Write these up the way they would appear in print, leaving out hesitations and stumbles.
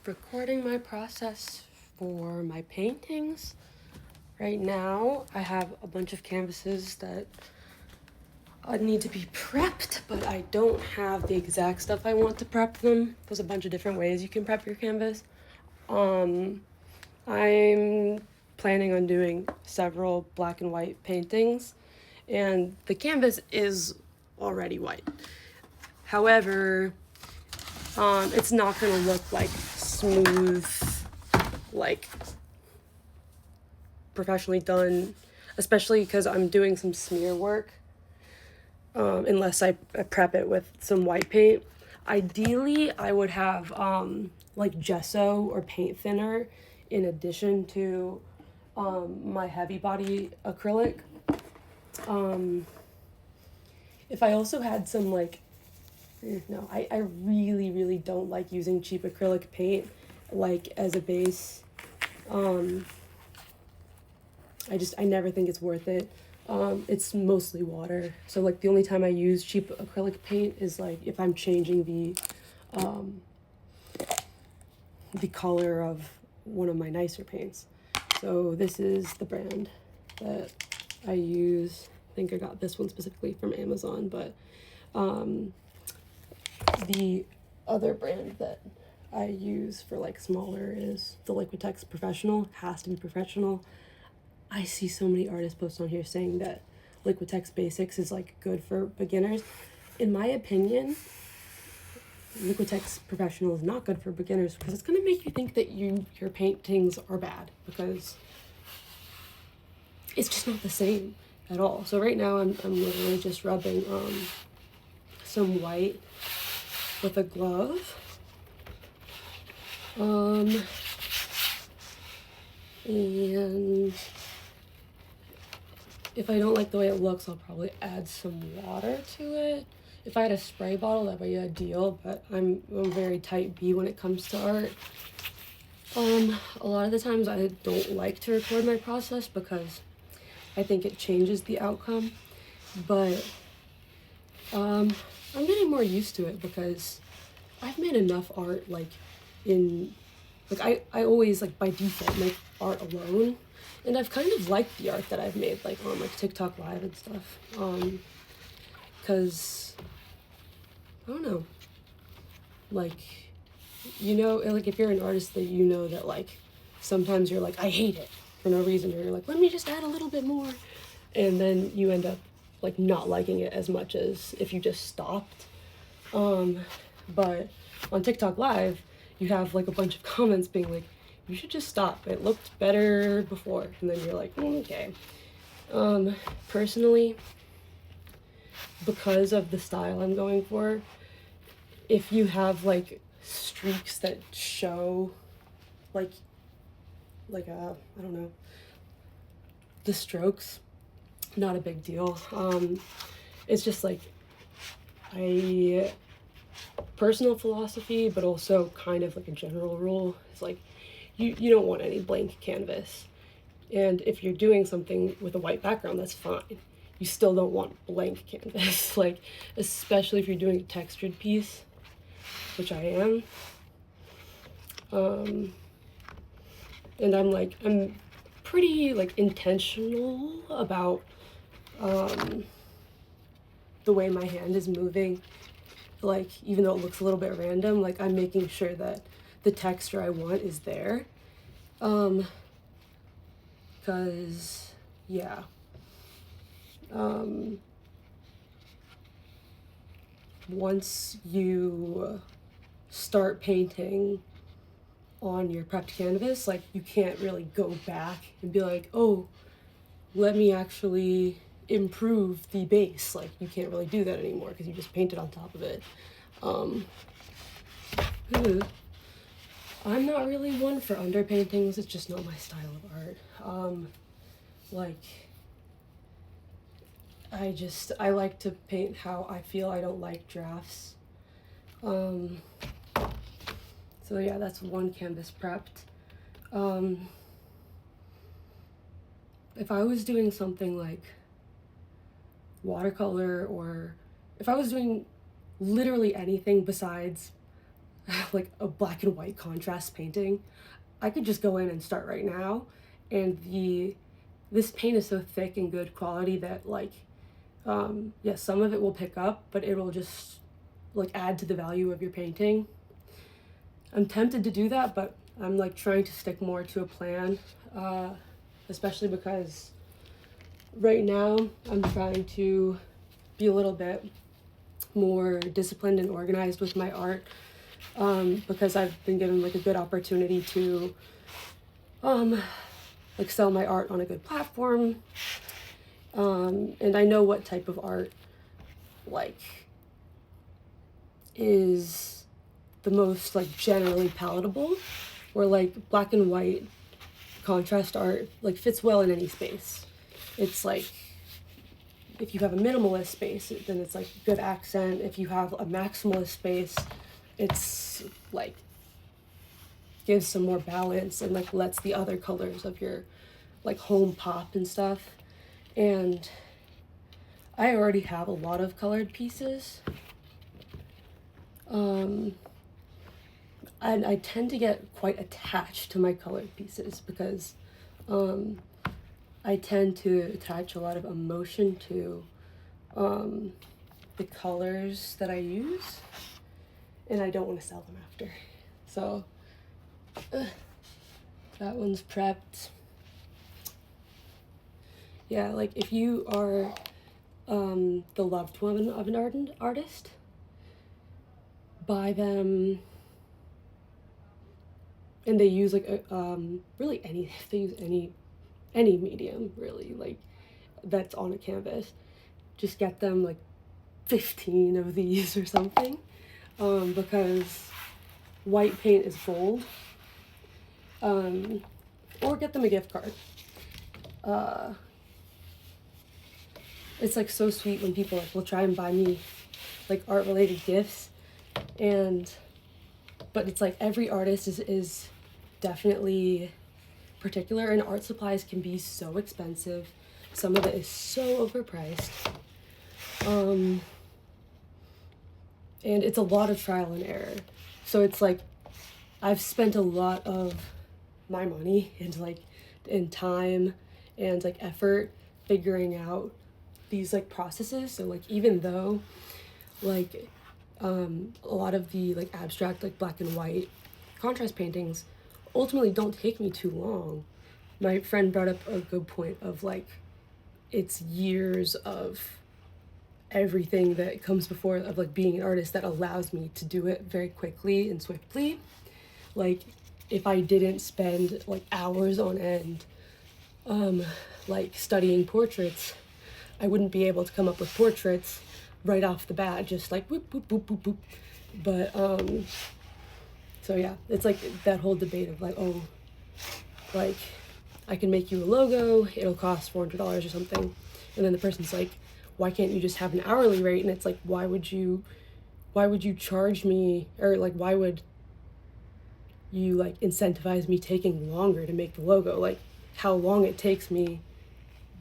recording my process for my paintings. Right now, I have a bunch of canvases that need to be prepped, but I don't have the exact stuff I want to prep them. There's a bunch of different ways you can prep your canvas. I'm planning on doing several black and white paintings, and the canvas is already white. However, it's not gonna look like smooth, like professionally done, especially because I'm doing some smear work, unless I prep it with some white paint. Ideally, I would have like gesso or paint thinner in addition to my heavy body acrylic. If I also had some no, I really, really don't like using cheap acrylic paint like as a base. I never think it's worth it. It's mostly water. So like the only time I use cheap acrylic paint is like if I'm changing the color of one of my nicer paints. So this is the brand that I use. I think I got this one specifically from Amazon, but the other brand that I use for like smaller is the Liquitex Professional. Has to be professional. I see so many artist posts on here saying that Liquitex Basics is like good for beginners. In my opinion, Liquitex Professional is not good for beginners because it's gonna make you think that your paintings are bad because it's just not the same at all. So right now I'm literally just rubbing some white with a glove. And if I don't like the way it looks, I'll probably add some water to it. If I had a spray bottle, that would be ideal, but I'm very type B when it comes to art. A lot of the times I don't like to record my process because I think it changes the outcome, but I'm getting more used to it because I've made enough art I always like by default make art alone, and I've kind of liked the art that I've made like on like TikTok Live and stuff, because I don't know, like like if you're an artist that that like sometimes you're like I hate it for no reason, or you're like let me just add a little bit more, and then you end up like not liking it as much as if you just stopped. But on TikTok Live, you have like a bunch of comments being like, you should just stop. It looked better before. And then you're like, okay. Personally, because of the style I'm going for, if you have like streaks that show like I don't know, the strokes, not a big deal. It's just like personal philosophy, but also kind of like a general rule. It's like you don't want any blank canvas, and if you're doing something with a white background, that's fine. You still don't want blank canvas, like especially if you're doing a textured piece, which I am. And I'm pretty like intentional about the way my hand is moving. Like even though it looks a little bit random, like I'm making sure that the texture I want is there. Cause yeah. Once you start painting on your prepped canvas, like you can't really go back and be like, oh, let me actually improve the base. Like you can't really do that anymore because you just painted on top of it. I'm not really one for underpaintings. It's just not my style of art. I like to paint how I feel. I don't like drafts. So yeah, that's one canvas prepped. If I was doing something like watercolor, or if I was doing literally anything besides like a black and white contrast painting, I could just go in and start right now, and this paint is so thick and good quality that like, yeah, some of it will pick up, but it will just like add to the value of your painting. I'm tempted to do that, but I'm like trying to stick more to a plan, especially because right now I'm trying to be a little bit more disciplined and organized with my art, because I've been given like a good opportunity to like sell my art on a good platform, and I know what type of art like is the most like generally palatable, where like black and white contrast art like fits well in any space. It's like if you have a minimalist space, then it's like good accent. If you have a maximalist space, it's like gives some more balance and like lets the other colors of your like home pop and stuff. And I already have a lot of colored pieces. And I tend to get quite attached to my colored pieces because I tend to attach a lot of emotion to the colors that I use, and I don't want to sell them after. So that one's prepped. Yeah, like if you are the loved one of an ardent artist, buy them, and they use like really any, if they use any medium really like that's on a canvas, just get them like 15 of these or something, because white paint is bold, or get them a gift card. It's like so sweet when people like will try and buy me like art related gifts, but it's like every artist is definitely particular, and art supplies can be so expensive. Some of it is so overpriced, and it's a lot of trial and error. So it's like I've spent a lot of my money and like in time and like effort figuring out these like processes. So like even though like a lot of the like abstract like black and white contrast paintings ultimately don't take me too long, my friend brought up a good point of like it's years of everything that comes before of like being an artist that allows me to do it very quickly and swiftly. Like if I didn't spend like hours on end like studying portraits, I wouldn't be able to come up with portraits right off the bat, just like whoop whoop whoop whoop whoop. But so yeah, it's like that whole debate of like, oh, like I can make you a logo, it'll cost $400 or something, and then the person's like, why can't you just have an hourly rate? And it's like, why would you charge me, or like why would you like incentivize me taking longer to make the logo? Like how long it takes me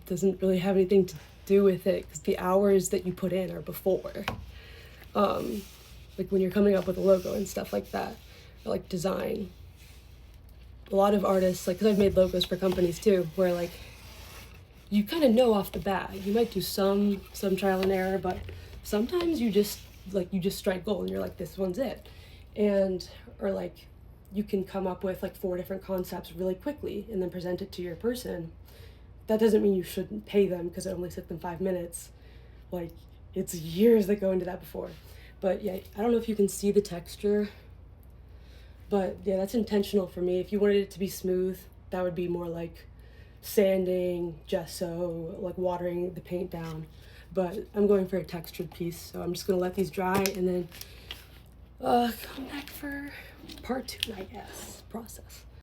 doesn't really have anything to do with it, because the hours that you put in are before, like when you're coming up with a logo and stuff like that, or like design. A lot of artists, like, because I've made logos for companies too, where like you kind of know off the bat, you might do some trial and error, but sometimes you just strike gold and you're like, this one's it. And or like you can come up with like 4 different concepts really quickly and then present it to your person. That doesn't mean you shouldn't pay them because it only took them 5 minutes. Like it's years that go into that before. But yeah, I don't know if you can see the texture, but yeah, that's intentional for me. If you wanted it to be smooth, that would be more like sanding, gesso, like watering the paint down. But I'm going for a textured piece, so I'm just gonna let these dry and then come back for part 2, I guess, process.